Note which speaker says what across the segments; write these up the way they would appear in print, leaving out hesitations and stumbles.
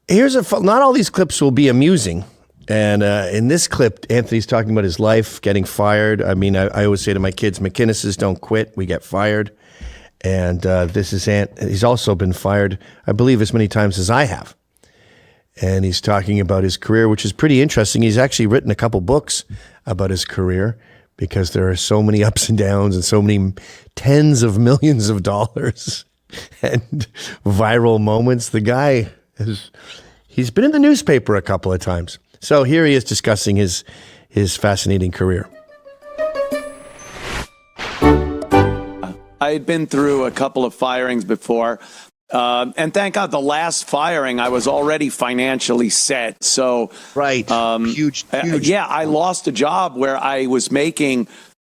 Speaker 1: Not all these clips will be amusing. And in this clip, Anthony's talking about his life, getting fired. I mean, I always say to my kids, McInnes don't quit, we get fired. And this is he's also been fired, I believe, as many times as I have. And he's talking about his career, which is pretty interesting. He's actually written a couple books about his career because there are so many ups and downs and so many tens of millions of dollars and viral moments. The guy he's been in the newspaper a couple of times. So here he is discussing his fascinating career.
Speaker 2: I had been through a couple of firings before, and thank God the last firing I was already financially set. So
Speaker 1: right, huge.
Speaker 2: Yeah, I lost a job where I was making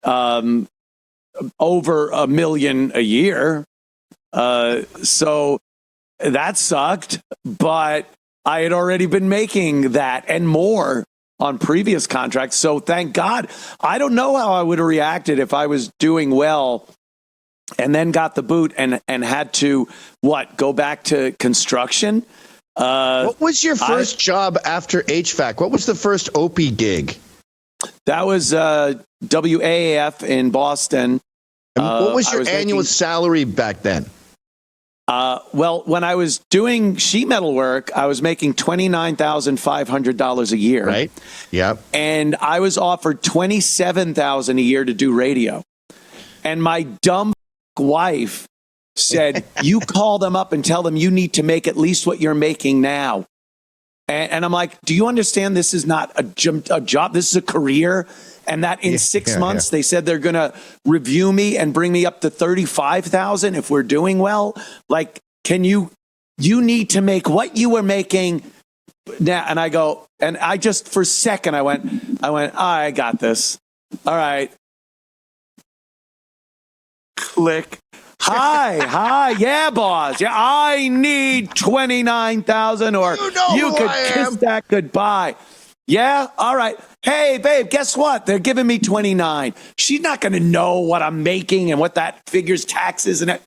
Speaker 2: over $1 million a year. So that sucked, but I had already been making that and more on previous contracts. So thank God. I don't know how I would have reacted if I was doing well and then got the boot and had to, go back to construction?
Speaker 3: What was your first job after HVAC? What was the first Opie gig?
Speaker 2: That was WAAF in Boston.
Speaker 3: And what was your annual salary back then?
Speaker 2: Well, when I was doing sheet metal work, I was making $29,500 a year.
Speaker 3: Right. Yeah.
Speaker 2: And I was offered $27,000 a year to do radio. And my dumb wife said, you call them up and tell them you need to make at least what you're making now. And I'm like, do you understand this is not a job? This is a career. And that in 6 months, they said they're going to review me and bring me up to $35,000 if we're doing well. Like, you need to make what you were making now. And I go, and I just, for a second, I went, I got this. All right. Click. Hi. Yeah, boss. Yeah, I need 29,000 or you could kiss that goodbye. Yeah. All right. Hey, babe, guess what? They're giving me 29. She's not going to know what I'm making and what that figures taxes and it.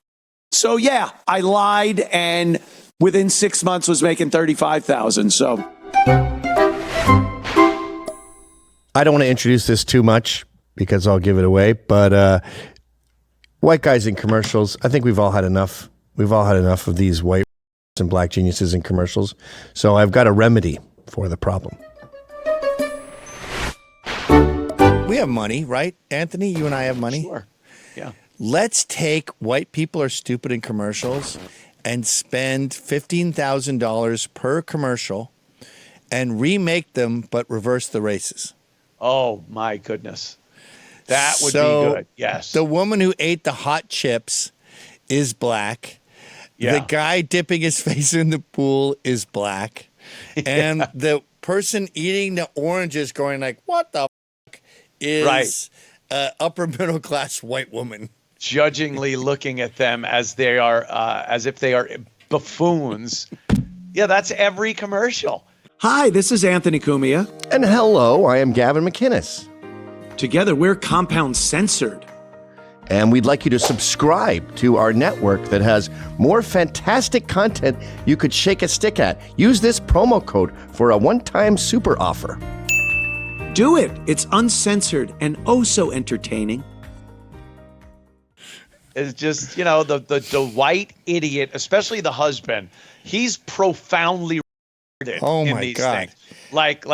Speaker 2: So yeah, I lied and within 6 months was making 35,000. So
Speaker 1: I don't want to introduce this too much because I'll give it away, but white guys in commercials, I think we've all had enough. We've all had enough of these white and black geniuses in commercials. So I've got a remedy for the problem. We have money, right, Anthony? You and I have money?
Speaker 2: Sure. Yeah.
Speaker 1: Let's take White People Are Stupid in commercials and spend $15,000 per commercial and remake them, but reverse the races.
Speaker 2: Oh, my goodness. That would be good. Yes.
Speaker 1: The woman who ate the hot chips is black. Yeah. The guy dipping his face in the pool is black. And the person eating the oranges going like, what the fuck, is upper middle class white woman.
Speaker 2: Judgingly looking at them as they are, as if they are buffoons. Yeah, that's every commercial. Hi, this is Anthony Cumia.
Speaker 1: And hello, I am Gavin McInnes.
Speaker 2: Together, we're Compound Censored.
Speaker 1: And we'd like you to subscribe to our network that has more fantastic content you could shake a stick at. Use this promo code for a one-time super offer.
Speaker 2: Do it. It's uncensored and oh so entertaining. It's just, the white idiot, especially the husband, he's profoundly in these things. Like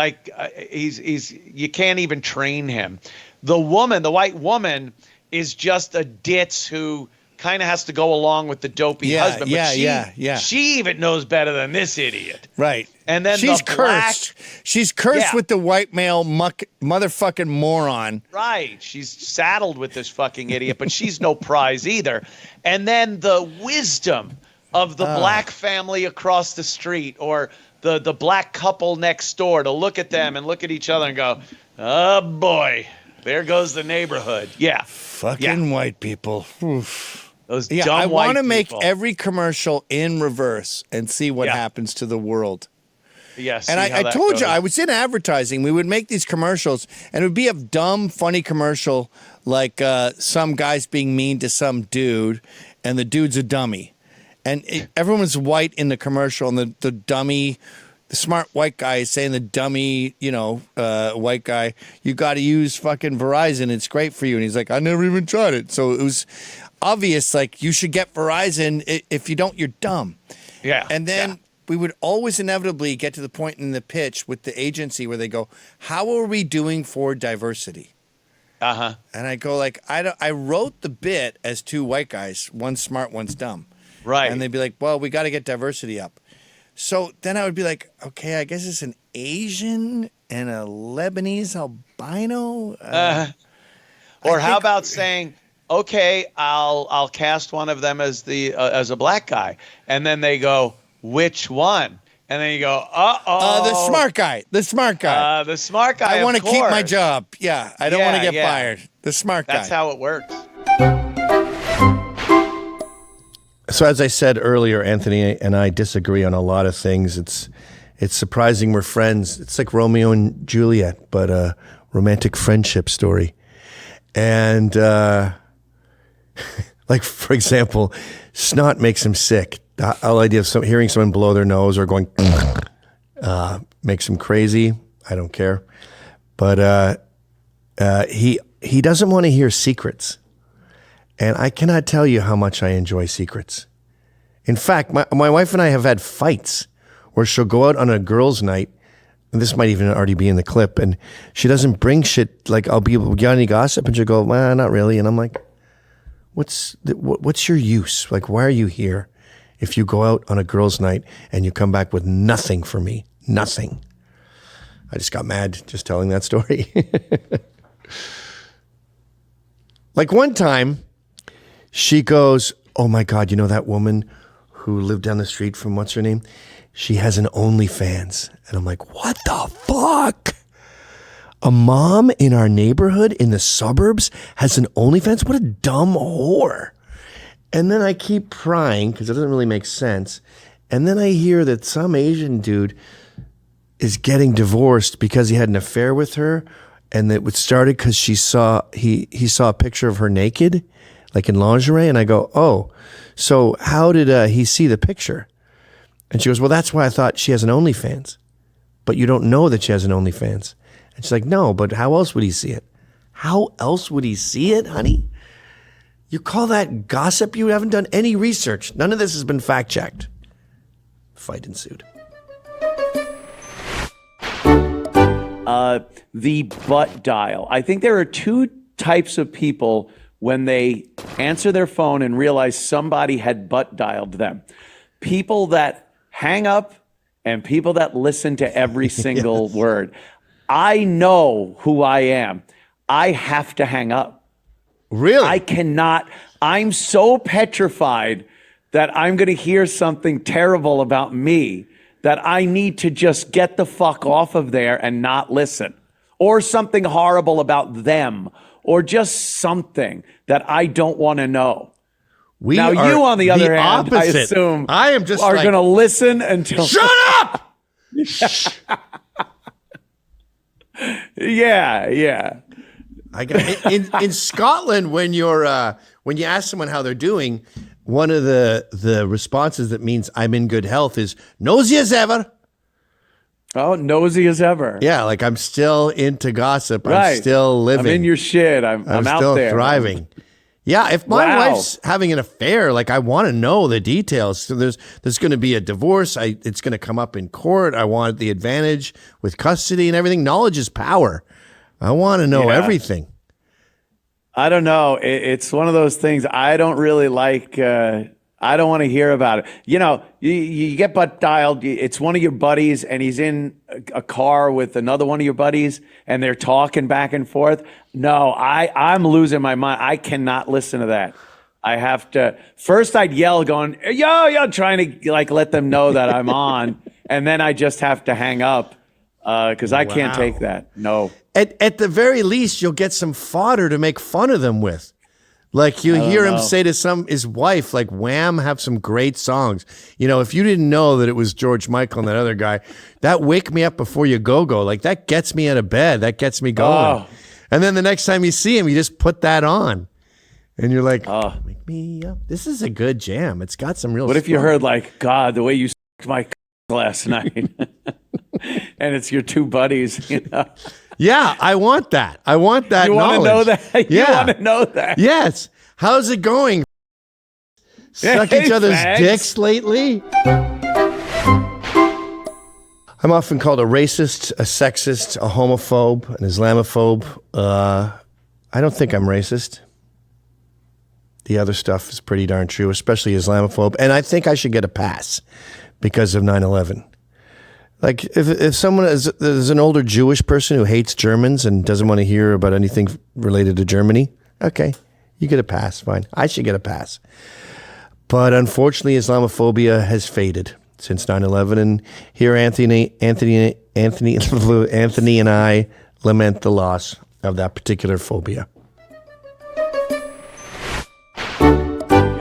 Speaker 2: he's you can't even train him. The white woman is just a ditz who kind of has to go along with the dopey husband. But she even knows better than this idiot.
Speaker 1: Right.
Speaker 2: And then
Speaker 1: she's cursed. She's cursed with the white male motherfucking moron.
Speaker 2: Right. She's saddled with this fucking idiot, but she's no prize either. And then the wisdom of the black family across the street or the black couple next door to look at them and look at each other and go, oh boy, there goes the neighborhood. Yeah.
Speaker 1: Fucking white people. Oof.
Speaker 2: Those dumb
Speaker 1: I want to make
Speaker 2: people.
Speaker 1: every commercial in reverse and see what happens to the world.
Speaker 2: Yes.
Speaker 1: And I told you, I was in advertising. We would make these commercials, and it would be a dumb, funny commercial like some guy's being mean to some dude, and the dude's a dummy. And everyone's white in the commercial, and the dummy, the smart white guy is saying the dummy, white guy, you got to use fucking Verizon. It's great for you. And he's like, I never even tried it. So it was obvious, like, you should get Verizon. If you don't, you're dumb.
Speaker 2: Yeah.
Speaker 1: And then we would always inevitably get to the point in the pitch with the agency where they go, how are we doing for diversity?
Speaker 2: Uh-huh.
Speaker 1: And I go, like, I wrote the bit as two white guys, one's smart, one's dumb.
Speaker 2: Right.
Speaker 1: And they'd be like, well, we got to get diversity up. So then I would be like, okay, I guess it's an Asian and a Lebanese albino.
Speaker 2: Or how about saying, okay, I'll cast one of them as as a black guy. And then they go, which one? And then you go,
Speaker 1: the smart guy. The smart guy.
Speaker 2: The smart guy.
Speaker 1: I want to keep my job. Yeah, I don't want to get fired. The smart guy.
Speaker 2: That's how it works.
Speaker 1: So as I said earlier, Anthony and I disagree on a lot of things. It's surprising we're friends. It's like Romeo and Juliet, but a romantic friendship story. And like, for example, snot makes him sick. The whole idea of hearing someone blow their nose or going makes him crazy. I don't care. But he doesn't want to hear secrets. And I cannot tell you how much I enjoy secrets. In fact, my wife and I have had fights where she'll go out on a girls' night, and this might even already be in the clip, and she doesn't bring shit, like, I'll be, got any gossip? And she'll go, well, not really. And I'm like, what's your use? Like, why are you here if you go out on a girls' night and you come back with nothing for me? Nothing. I just got mad just telling that story. Like one time, she goes, oh my God, you know that woman who lived down the street from what's her name? She has an OnlyFans. And I'm like, what the fuck? A mom in our neighborhood in the suburbs has an OnlyFans? What a dumb whore. And then I keep prying because it doesn't really make sense. And then I hear that some Asian dude is getting divorced because he had an affair with her. And that it started because he saw a picture of her naked, like in lingerie. And I go, oh, so how did he see the picture? And she goes, well, that's why I thought she has an OnlyFans. But you don't know that she has an OnlyFans. And she's like, no, but how else would he see it? How else would he see it, honey? You call that gossip? You haven't done any research. None of this has been fact-checked. Fight ensued.
Speaker 2: The butt dial. I think there are two types of people when they answer their phone and realize somebody had butt dialed them. People that hang up and people that listen to every single word. I know who I am. I have to hang up.
Speaker 1: Really?
Speaker 2: I cannot. I'm so petrified that I'm going to hear something terrible about me that I need to just get the fuck off of there and not listen. Or something horrible about them. Or just something that I don't want to know. You, on the other hand, opposite. I assume
Speaker 1: I am just
Speaker 2: are going to listen until...
Speaker 1: Shut up!
Speaker 2: Yeah.
Speaker 1: I got in Scotland when you ask someone how they're doing, one of the responses that means I'm in good health is nosy as ever.
Speaker 2: Oh, nosy as ever.
Speaker 1: Yeah, like I'm still into gossip.
Speaker 2: Right.
Speaker 1: I'm still living.
Speaker 2: I'm in your shit. I'm out
Speaker 1: still
Speaker 2: there.
Speaker 1: Thriving. Yeah, if my wife's having an affair, like I want to know the details. So there's going to be a divorce. It's going to come up in court. I want the advantage with custody and everything. Knowledge is power. I want to know everything.
Speaker 2: I don't know. It's one of those things I don't really like. I don't want to hear about it. You know, you get butt dialed. It's one of your buddies, and he's in a car with another one of your buddies, and they're talking back and forth. No, I'm losing my mind. I cannot listen to that. I have to. First, I'd yell, going, yo, trying to like let them know that I'm on, and then I just have to hang up because I can't take that. No.
Speaker 1: At the very least, you'll get some fodder to make fun of them with. Like you hear him say to his wife, like, Wham have some great songs. You know, if you didn't know that it was George Michael and that other guy, that Wake Me Up Before You Go, like that gets me out of bed. That gets me going. And then the next time you see him, you just put that on. And you're like, make me up. This is a good jam. It's got some real.
Speaker 2: What if you heard like, God, the way you sucked my last night, and it's your two buddies? You know?
Speaker 1: Yeah, I want that. I want that.
Speaker 2: You want to know
Speaker 1: knowledge.
Speaker 2: that? You want to know that?
Speaker 1: Yes. How's it going? Suck
Speaker 2: Hey,
Speaker 1: each other's
Speaker 2: fags.
Speaker 1: dicks lately? I'm often called a racist, a sexist, a homophobe, an Islamophobe. I don't think I'm racist. The other stuff is pretty darn true, especially Islamophobe. And I think I should get a pass because of 9/11. Like, if someone there's an older Jewish person who hates Germans and doesn't want to hear about anything related to Germany, okay, you get a pass, fine. I should get a pass. But unfortunately, Islamophobia has faded since 9/11, and here Anthony and I lament the loss of that particular phobia.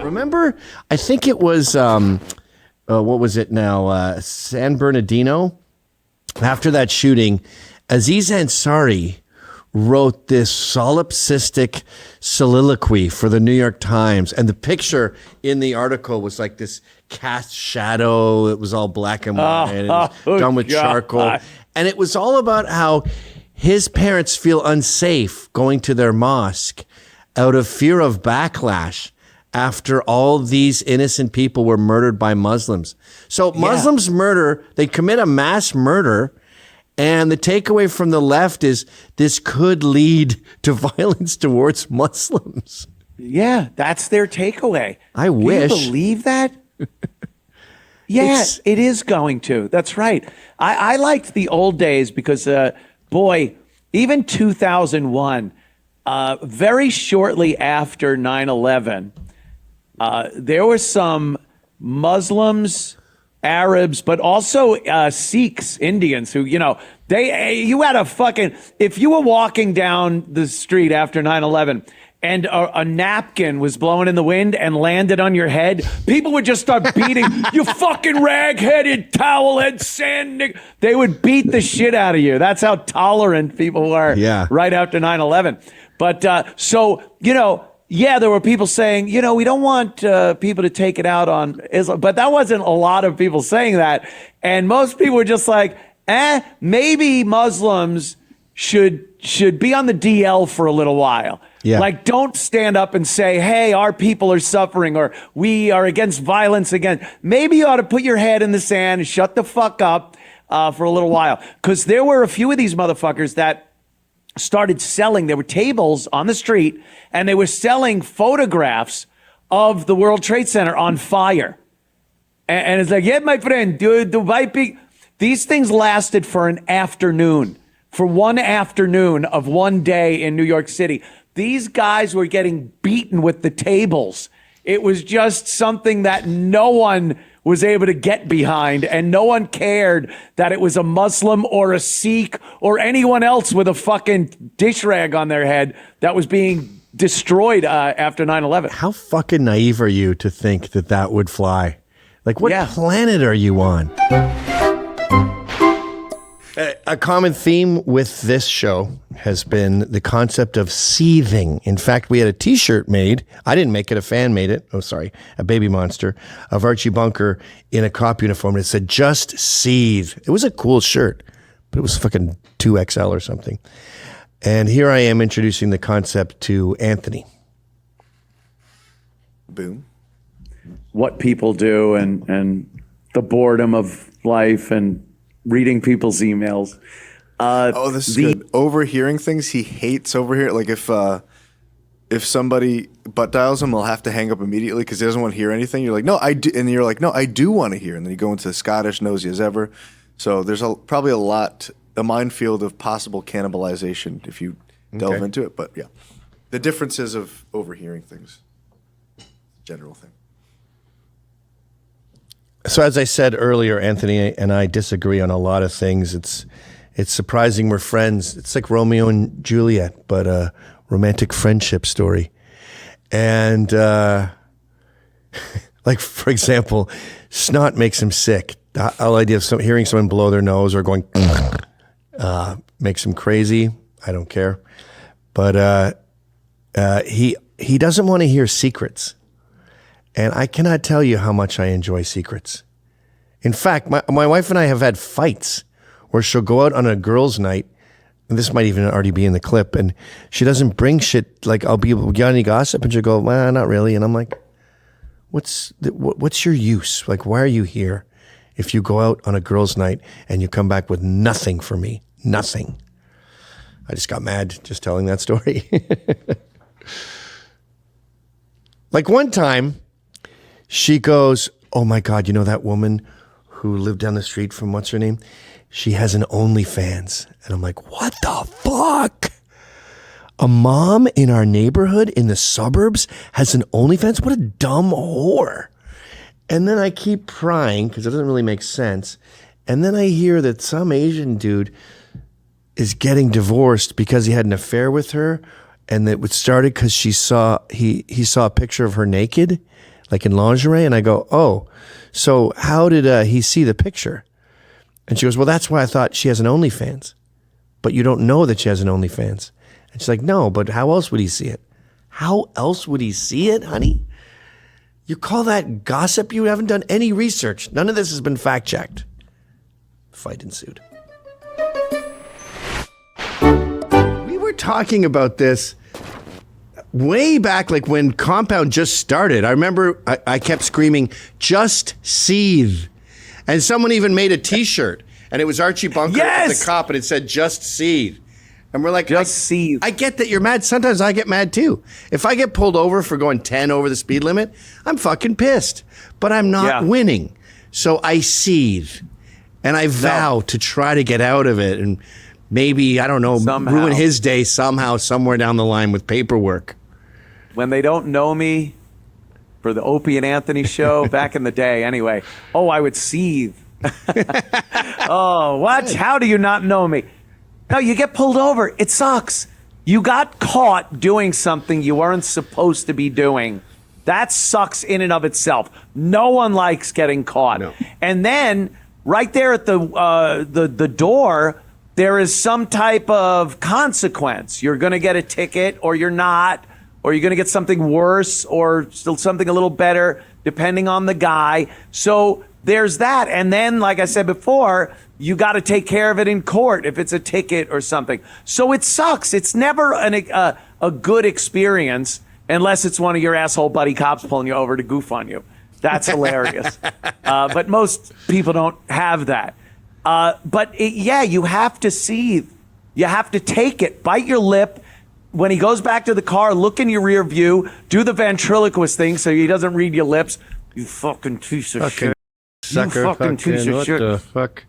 Speaker 1: Remember, I think it was what was it now? San Bernardino. After that shooting, Aziz Ansari wrote this solipsistic soliloquy for the New York Times. And the picture in the article was like this cast shadow. It was all black and white. And it was done with charcoal. And it was all about how his parents feel unsafe going to their mosque out of fear of backlash after all these innocent people were murdered by Muslims. So Muslims murder, they commit a mass murder. And the takeaway from the left is this could lead to violence towards Muslims.
Speaker 2: Yeah, that's their takeaway.
Speaker 1: I wish.
Speaker 2: Can you believe that? Yes, it is going to. That's right. I liked the old days because, boy, even 2001, very shortly after 9/11, there were some Muslims, Arabs, but also Sikhs, Indians who, you know, you had a fucking, if you were walking down the street after 9/11 and a napkin was blowing in the wind and landed on your head, people would just start beating, you fucking rag-headed, towel-head, sand nigga. They would beat the shit out of you. That's how tolerant people were right after 9/11. But so, you know, yeah, there were people saying, you know, we don't want people to take it out on Islam. But that wasn't a lot of people saying that. And most people were just like, maybe Muslims should be on the DL for a little while. Yeah. Like, don't stand up and say, hey, our people are suffering or we are against violence again. Maybe you ought to put your head in the sand and shut the fuck up for a little while. Because there were a few of these motherfuckers that started selling. There were tables on the street and they were selling photographs of the World Trade Center on fire. And it's like, yeah, my friend, dude, the white people. These things lasted for an afternoon, for one afternoon of one day in New York City. These guys were getting beaten with the tables. It was just something that no one was able to get behind, and no one cared that it was a Muslim or a Sikh or anyone else with a fucking dish rag on their head that was being destroyed after 9/11.
Speaker 1: How fucking naive are you to think that that would fly? Like, what planet are you on? A common theme with this show has been the concept of seething. In fact, we had a T-shirt made. I didn't make it. A fan made it. Oh, sorry. A baby monster of Archie Bunker in a cop uniform. And it said, just seethe. It was a cool shirt, but it was fucking 2XL or something. And here I am introducing the concept to Anthony.
Speaker 3: Boom.
Speaker 2: What people do and the boredom of life and reading people's emails.
Speaker 4: This is good. Overhearing things. He hates overhearing. Like if somebody butt dials him, he'll have to hang up immediately because he doesn't want to hear anything. You're like, no, I do. And you're like, no, I do want to hear. And then you go into Scottish, nosy as ever. So there's probably a minefield of possible cannibalization if you delve into it. But yeah, the differences of overhearing things, general thing.
Speaker 1: So as I said earlier, Anthony and I disagree on a lot of things. It's surprising we're friends. It's like Romeo and Juliet, but a romantic friendship story. And like, for example, snot makes him sick. The whole idea of hearing someone blow their nose or going makes him crazy. I don't care. But he he doesn't want to hear secrets. And I cannot tell you how much I enjoy secrets. In fact, my wife and I have had fights where she'll go out on a girls' night, and this might even already be in the clip, and she doesn't bring shit, like I'll be, got any gossip? And she'll go, well, not really. And I'm like, what's your use? Like, why are you here if you go out on a girls' night and you come back with nothing for me? Nothing. I just got mad just telling that story. Like one time, she goes, oh my God, you know that woman who lived down the street from what's her name? She has an OnlyFans. And I'm like, what the fuck? A mom in our neighborhood in the suburbs has an OnlyFans? What a dumb whore. And then I keep prying because it doesn't really make sense. And then I hear that some Asian dude is getting divorced because he had an affair with her, and that it started because he saw a picture of her naked, like in lingerie, and I go, oh, so how did he see the picture? And she goes, well, that's why I thought she has an OnlyFans, but you don't know that she has an OnlyFans. And she's like, no, but how else would he see it? How else would he see it, honey? You call that gossip? You haven't done any research. None of this has been fact checked. Fight ensued. We were talking about this way back, like when Compound just started. I remember I kept screaming, just seethe. And someone even made a t-shirt, and it was Archie Bunker at the cop, and it said, just seethe. And we're like, just seethe. I get that you're mad. Sometimes I get mad too. If I get pulled over for going 10 over the speed limit, I'm fucking pissed. But I'm not winning. So I seethe. And I vow to try to get out of it and maybe, I don't know, ruin his day somehow, somewhere down the line with paperwork.
Speaker 2: When they don't know me for the Opie and Anthony show back in the day, anyway. Oh, I would seethe. Oh, what? How do you not know me? No, you get pulled over. It sucks. You got caught doing something you weren't supposed to be doing. That sucks in and of itself. No one likes getting caught. No. And then right there at the door, there is some type of consequence. You're going to get a ticket, or you're not, or you're going to get something worse, or still something a little better, depending on the guy. So there's that. And then, like I said before, you got to take care of it in court if it's a ticket or something. So it sucks. It's never a good experience unless it's one of your asshole buddy cops pulling you over to goof on you. That's hilarious. But most people don't have that. You have to seethe. You have to take it. Bite your lip. When he goes back to the car, look in your rear view. Do the ventriloquist thing so he doesn't read your lips. You fucking piece of shit.
Speaker 1: Sucker,
Speaker 2: you fucking piece of shit.
Speaker 1: What the fuck?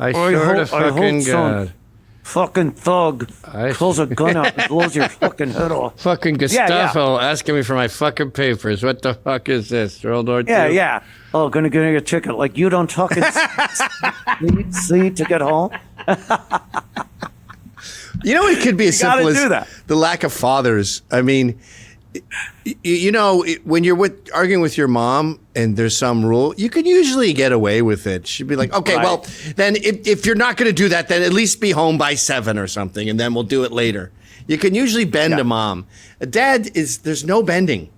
Speaker 1: I swear to fucking God.
Speaker 2: Fucking thug pulls a gun out and blows your fucking head off.
Speaker 1: Fucking Gestapo asking me for my fucking papers. What the fuck is this? World War II?
Speaker 2: Yeah. Oh, gonna get a ticket. Like, you don't fucking see to get home?
Speaker 1: You know, it could be as simple as the lack of fathers. I mean, you know, when you're arguing with your mom and there's some rule, you can usually get away with it. She'd be like, okay, well, then if you're not going to do that, then at least be home by 7 or something, and then we'll do it later. You can usually bend a mom. A dad there's no bending.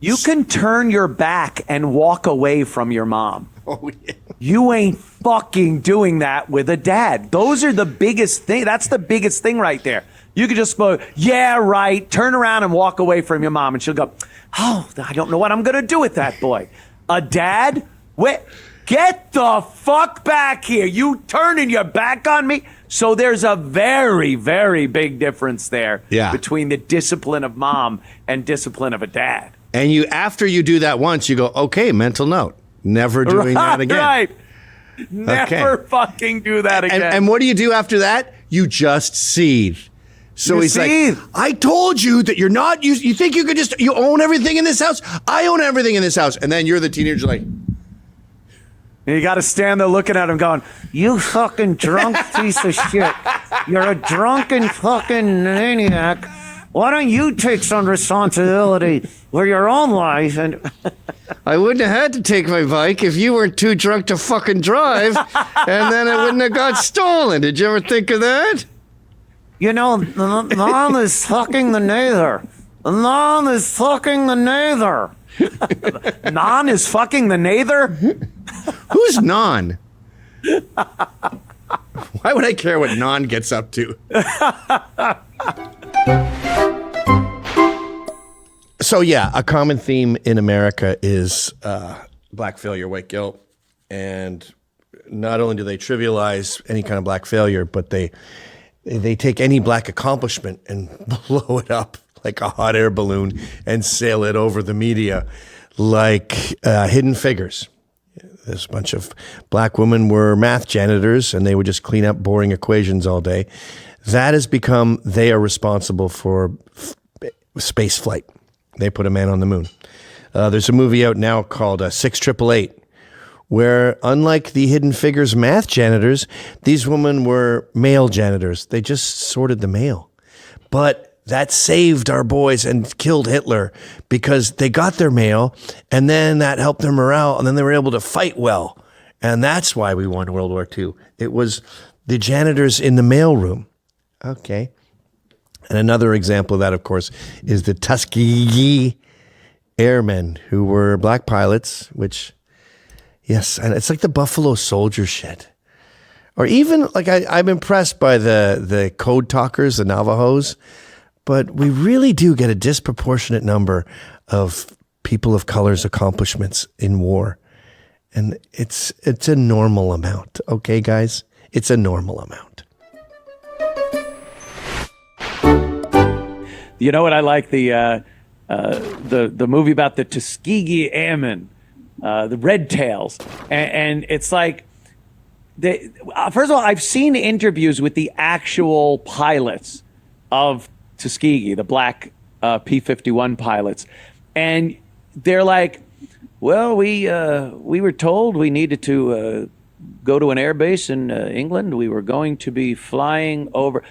Speaker 2: You can turn your back and walk away from your mom.
Speaker 1: Oh, yeah.
Speaker 2: You ain't fucking doing that with a dad. Those are the biggest thing. That's the biggest thing right there. You could just go, yeah, right, turn around and walk away from your mom. And she'll go, oh, I don't know what I'm going to do with that boy. A dad? Get the fuck back here. You turning your back on me? So there's a very, very big difference there between the discipline of mom and discipline of a dad.
Speaker 1: And after you do that once, you go, okay, mental note. Never doing that again.
Speaker 2: Right. Never fucking do that again.
Speaker 1: And what do you do after that? You just seethe. So he's like, I told you that you're not, you think you could you own everything in this house? I own everything in this house. And then you're the teenager like.
Speaker 2: And you got to stand there looking at him going, you fucking drunk piece of shit. You're a drunken fucking maniac. Why don't you take some responsibility for your own life? And
Speaker 1: I wouldn't have had to take my bike if you weren't too drunk to fucking drive, and then it wouldn't have got stolen. Did you ever think of that?
Speaker 2: You know, mom is fucking the neighbor. Non is fucking the nather. Non is fucking the nather?
Speaker 1: Who's Non? Why would I care what Non gets up to? So yeah, a common theme in America is black failure, white guilt, and not only do they trivialize any kind of black failure, but they take any black accomplishment and blow it up like a hot air balloon and sail it over the media like Hidden Figures. This bunch of black women were math janitors and they would just clean up boring equations all day. That has become, they are responsible for space flight. They put a man on the moon. There's a movie out now called 6888, where unlike the Hidden Figures math janitors, these women were mail janitors. They just sorted the mail. But that saved our boys and killed Hitler because they got their mail and then that helped their morale and then they were able to fight well. And that's why we won World War II. It was the janitors in the mail room. Okay. And another example of that, of course, is the Tuskegee Airmen, who were black pilots, which, yes, and it's like the Buffalo Soldier shit. Or even, like, I'm impressed by the code talkers, the Navajos, but we really do get a disproportionate number of people of color's accomplishments in war. And it's a normal amount, okay, guys? It's a normal amount.
Speaker 2: You know what I like? The movie about the Tuskegee Airmen, the Red Tails, and it's like, first of all, I've seen interviews with the actual pilots of Tuskegee, the black P-51 pilots, and they're like, well, we were told we needed to go to an air base in England. We were going to be flying over.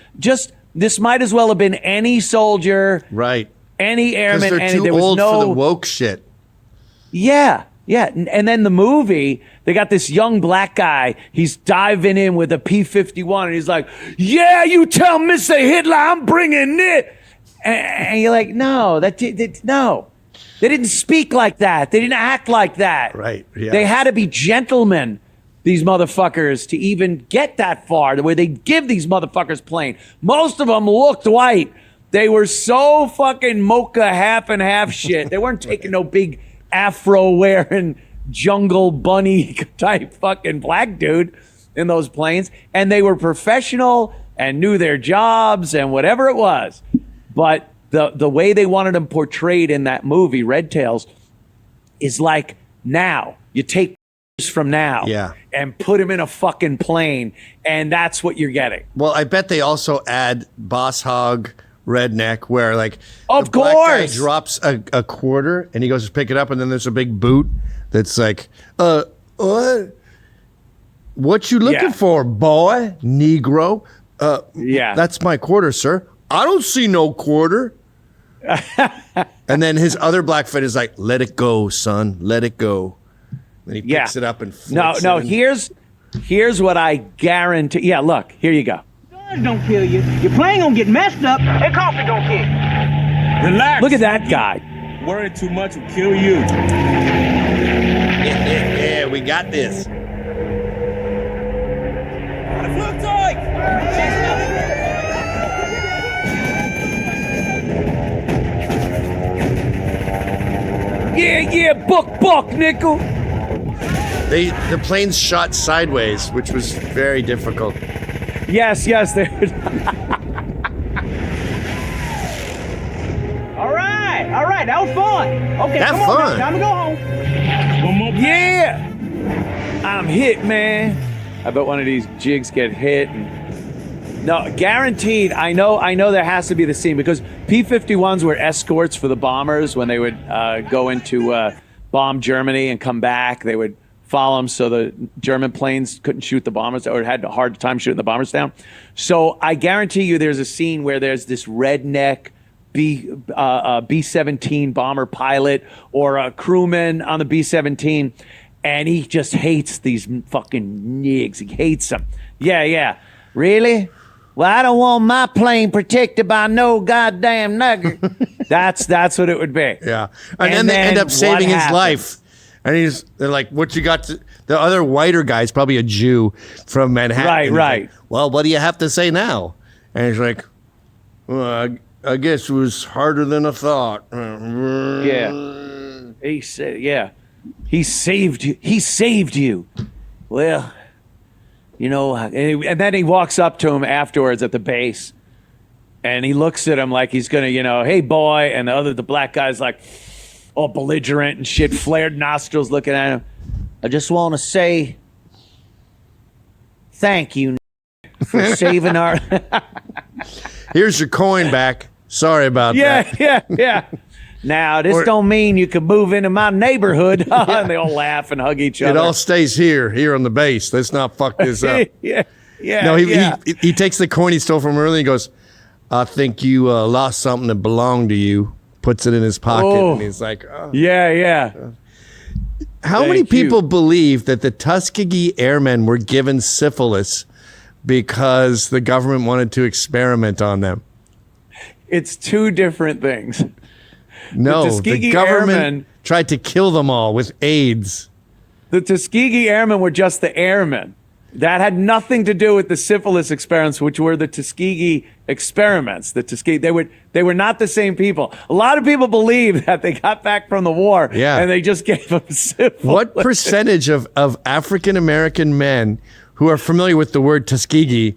Speaker 2: This might as well have been any soldier,
Speaker 1: right?
Speaker 2: Any airman.
Speaker 1: They're too old for the woke shit.
Speaker 2: Yeah. And then the movie, they got this young black guy. He's diving in with a P-51, and he's like, "Yeah, you tell Mr. Hitler I'm bringing it." And you're like, no, no. They didn't speak like that. They didn't act like that.
Speaker 1: Right. Yeah.
Speaker 2: They had to be gentlemen, these motherfuckers, to even get that far, where they give these motherfuckers plane. Most of them looked white. They were so fucking mocha half and half shit. They weren't taking no big afro wearing jungle bunny type fucking black dude in those planes. And they were professional and knew their jobs and whatever it was. But the way they wanted them portrayed in that movie, Red Tails, is like now. You take from now and put him in a fucking plane, and that's what you're getting.
Speaker 1: Well, I bet they also add boss hog redneck, where like
Speaker 2: of
Speaker 1: black guy
Speaker 2: course
Speaker 1: drops a quarter and he goes to pick it up, and then there's a big boot that's like, what you looking for, boy, Negro? That's my quarter, sir. I don't see no quarter. And then his other black friend is like, let it go, son, let it go. And he picks it up and flips
Speaker 2: it. Here's what I guarantee. Yeah, look, here you go.
Speaker 5: Guns don't kill you. Your plane gonna get messed up, and coffee don't kill you.
Speaker 2: Relax. Look at that guy.
Speaker 5: Worry too much will kill you.
Speaker 1: Yeah, we got this.
Speaker 2: Yeah, buck, nickel.
Speaker 1: The planes shot sideways, which was very difficult.
Speaker 2: Yes, they
Speaker 5: All right, that was fun. Okay,
Speaker 1: Have
Speaker 5: come
Speaker 1: fun.
Speaker 5: on, time to go home. One more.
Speaker 2: Yeah, I'm hit, man. I bet one of these jigs get hit. No, guaranteed. I know there has to be the scene, because P-51s were escorts for the bombers when they would go into bomb Germany and come back. They would follow them so the German planes couldn't shoot the bombers, or had a hard time shooting the bombers down. So I guarantee you there's a scene where there's this redneck B-17 bomber pilot or a crewman on the B-17, and he just hates these fucking nigs. He hates them. Yeah. Really? Well, I don't want my plane protected by no goddamn nugget. That's what it would be.
Speaker 1: Yeah. And then they end up saving his life. And they're like, what you got to, the other whiter guy's probably a Jew from Manhattan.
Speaker 2: Right, right.
Speaker 1: Like, well, what do you have to say now? And he's like, well, I guess it was harder than I thought.
Speaker 2: Yeah. He said, yeah. He saved you. He saved you. Well, you know, and then he walks up to him afterwards at the base and he looks at him like he's going to, you know, hey, boy. And the black guy's like all belligerent and shit, flared nostrils looking at him. I just want to say thank you for saving our.
Speaker 1: Here's your coin back. Sorry about that.
Speaker 2: Yeah. Now, this don't mean you can move into my neighborhood. And they all laugh and hug each other.
Speaker 1: It all stays here on the base. Let's not fuck this up.
Speaker 2: Yeah.
Speaker 1: No, he takes the coin he stole from earlier and he goes, I think you lost something that belonged to you. Puts it in his pocket. And he's like, oh.
Speaker 2: Yeah.
Speaker 1: How many people believe that the Tuskegee Airmen were given syphilis because the government wanted to experiment on them?
Speaker 2: It's two different things.
Speaker 1: No, the government
Speaker 2: Airmen,
Speaker 1: tried to kill them all with AIDS.
Speaker 2: The Tuskegee Airmen were just the airmen. That had nothing to do with the syphilis experiments, which were the Tuskegee experiments. They were not the same people. A lot of people believe that they got back from the war and they just gave them syphilis.
Speaker 1: What percentage of African American men who are familiar with the word Tuskegee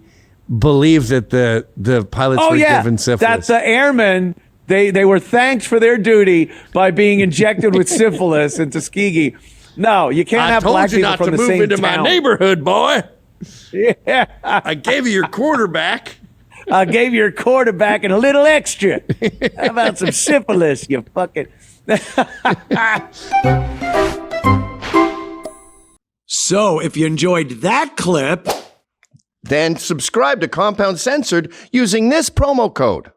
Speaker 1: believe that the pilots were given syphilis?
Speaker 2: That the airmen, they were thanked for their duty by being injected with syphilis in Tuskegee. No, you can't have black people from the same town. I told you not to move into my neighborhood, boy. Yeah.
Speaker 1: I gave you your quarterback.
Speaker 2: I gave you your quarterback and a little extra. How about some syphilis, you fucking... So, if you enjoyed that clip...
Speaker 1: Then subscribe to Compound Censored using this promo code.